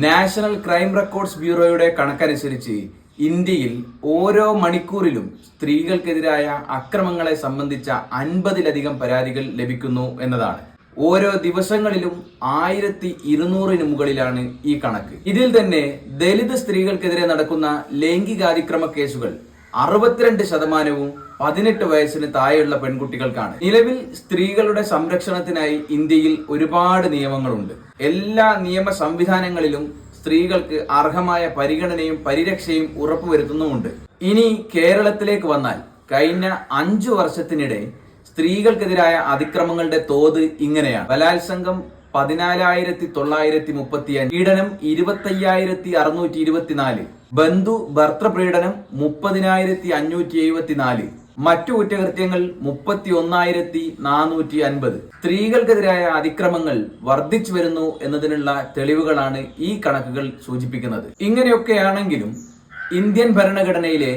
National crime records ബ്യൂറോയുടെ കണക്കനുസരിച്ച് ഇന്ത്യയിൽ ഓരോ മണിക്കൂറിലും സ്ത്രീകൾക്കെതിരായ അക്രമങ്ങളെ സംബന്ധിച്ച 50-ലധികം പരാതികൾ ലഭിക്കുന്നു എന്നതാണ്. ഓരോ ദിവസങ്ങളിലും 1200-ന് മുകളിലാണ് ഈ കണക്ക്. ഇതിൽ തന്നെ ദലിത് സ്ത്രീകൾക്കെതിരെ നടക്കുന്ന ലൈംഗികാതിക്രമ കേസുകൾ 62% 18 വയസ്സിന് താഴെയുള്ള പെൺകുട്ടികൾക്കാണ്. നിലവിൽ സ്ത്രീകളുടെ സംരക്ഷണത്തിനായി ഇന്ത്യയിൽ ഒരുപാട് നിയമങ്ങളുണ്ട്. എല്ലാ നിയമ സംവിധാനങ്ങളിലും സ്ത്രീകൾക്ക് അർഹമായ പരിഗണനയും പരിരക്ഷയും ഉറപ്പുവരുത്തുന്നുമുണ്ട്. ഇനി കേരളത്തിലേക്ക് വന്നാൽ കഴിഞ്ഞ 5 വർഷത്തിനിടെ സ്ത്രീകൾക്കെതിരായ അതിക്രമങ്ങളുടെ തോത് ഇങ്ങനെയാണ്. ബലാത്സംഗം 14,935, പീഡനം 25,624, ബന്ധു ഭർത്തൃപീഡനം 30,574, മറ്റു കുറ്റകൃത്യങ്ങൾ 31,450. സ്ത്രീകൾക്കെതിരായ അതിക്രമങ്ങൾ വർദ്ധിച്ചു വരുന്നു എന്നതിനുള്ള തെളിവുകളാണ് ഈ കണക്കുകൾ സൂചിപ്പിക്കുന്നത്. ഇങ്ങനെയൊക്കെയാണെങ്കിലും ഇന്ത്യൻ ഭരണഘടനയിലെ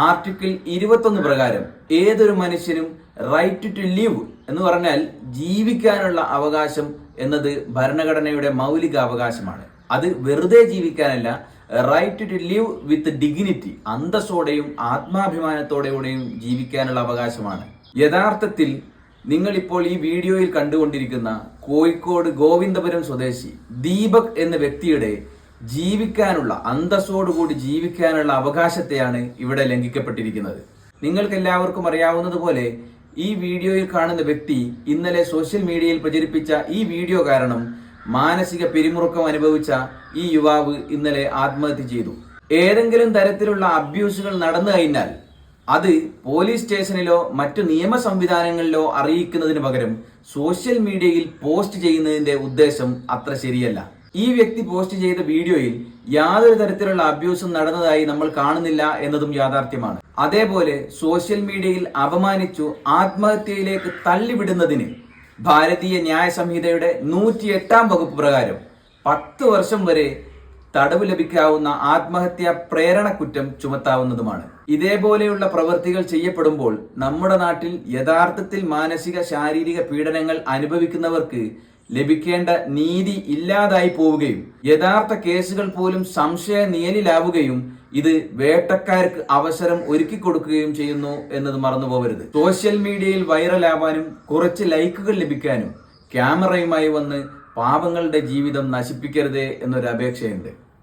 ആർട്ടിക്കിൾ 21 പ്രകാരം ഏതൊരു മനുഷ്യനും റൈറ്റ് ടു ലിവ് എന്ന് പറഞ്ഞാൽ ജീവിക്കാനുള്ള അവകാശം എന്നത് ഭരണഘടനയുടെ മൗലിക അവകാശമാണ്. അത് വെറുതെ ജീവിക്കാനല്ല, right to live with dignity, അന്തസ്സോടെയും ആത്മാഭിമാനത്തോടെയും ജീവിക്കാനുള്ള അവകാശമാണ്. യഥാർത്ഥത്തിൽ നിങ്ങളിപ്പോൾ ഈ വീഡിയോയിൽ കണ്ടുകൊണ്ടിരിക്കുന്ന കോഴിക്കോട് ഗോവിന്ദപുരം സ്വദേശി ദീപക് എന്ന വ്യക്തിയുടെ ജീവിക്കാനുള്ള, അന്തസ്സോടുകൂടി ജീവിക്കാനുള്ള അവകാശത്തെയാണ് ഇവിടെ ലംഘിക്കപ്പെട്ടിരിക്കുന്നത്. നിങ്ങൾക്ക് എല്ലാവർക്കും അറിയാവുന്നതുപോലെ ഈ വീഡിയോയിൽ കാണുന്ന വ്യക്തി ഇന്നലെ സോഷ്യൽ മീഡിയയിൽ പ്രചരിപ്പിച്ച ഈ വീഡിയോ കാരണം മാനസിക പിരിമുറുക്കം അനുഭവിച്ച ഈ യുവാവ് ഇന്നലെ ആത്മഹത്യ ചെയ്തു. ഏതെങ്കിലും തരത്തിലുള്ള അബ്യൂസുകൾ നടന്നു കഴിഞ്ഞാൽ അത് പോലീസ് സ്റ്റേഷനിലോ മറ്റു നിയമ സംവിധാനങ്ങളിലോ അറിയിക്കുന്നതിന് പകരം സോഷ്യൽ മീഡിയയിൽ പോസ്റ്റ് ചെയ്യുന്നതിന്റെ ഉദ്ദേശം അത്ര ശരിയല്ല. ഈ വ്യക്തി പോസ്റ്റ് ചെയ്ത വീഡിയോയിൽ യാതൊരു തരത്തിലുള്ള അബ്യൂസും നടന്നതായി നമ്മൾ കാണുന്നില്ല എന്നതും യാഥാർത്ഥ്യമാണ്. അതേപോലെ സോഷ്യൽ മീഡിയയിൽ അപമാനിച്ചു ആത്മഹത്യയിലേക്ക് തള്ളിവിടുന്നതിന് ഭാരതീയ ന്യായ സംഹിതയുടെ 108-ാം വകുപ്പ് പ്രകാരം 10 വർഷം വരെ തടവ് ലഭിക്കാവുന്ന ആത്മഹത്യാ പ്രേരണ കുറ്റം ചുമത്താവുന്നതുമാണ്. ഇതേപോലെയുള്ള പ്രവൃത്തികൾ ചെയ്യപ്പെടുമ്പോൾ നമ്മുടെ നാട്ടിൽ യഥാർത്ഥത്തിൽ മാനസിക ശാരീരിക പീഡനങ്ങൾ അനുഭവിക്കുന്നവർക്ക് ലഭിക്കേണ്ട നീതി ഇല്ലാതായി പോവുകയും യഥാർത്ഥ കേസുകൾ പോലും സംശയ നിഴലിലാവുകയും ഇത് വേട്ടക്കാർക്ക് അവസരം ഒരുക്കി കൊടുക്കുകയും ചെയ്യുന്നു എന്നത് മറന്നുപോകരുത്. സോഷ്യൽ മീഡിയയിൽ വൈറലാവാനും കുറച്ച് ലൈക്കുകൾ ലഭിക്കാനും ക്യാമറയുമായി വന്ന് പാവങ്ങളുടെ ജീവിതം നശിപ്പിക്കരുതേ എന്നൊരു അപേക്ഷയുണ്ട്.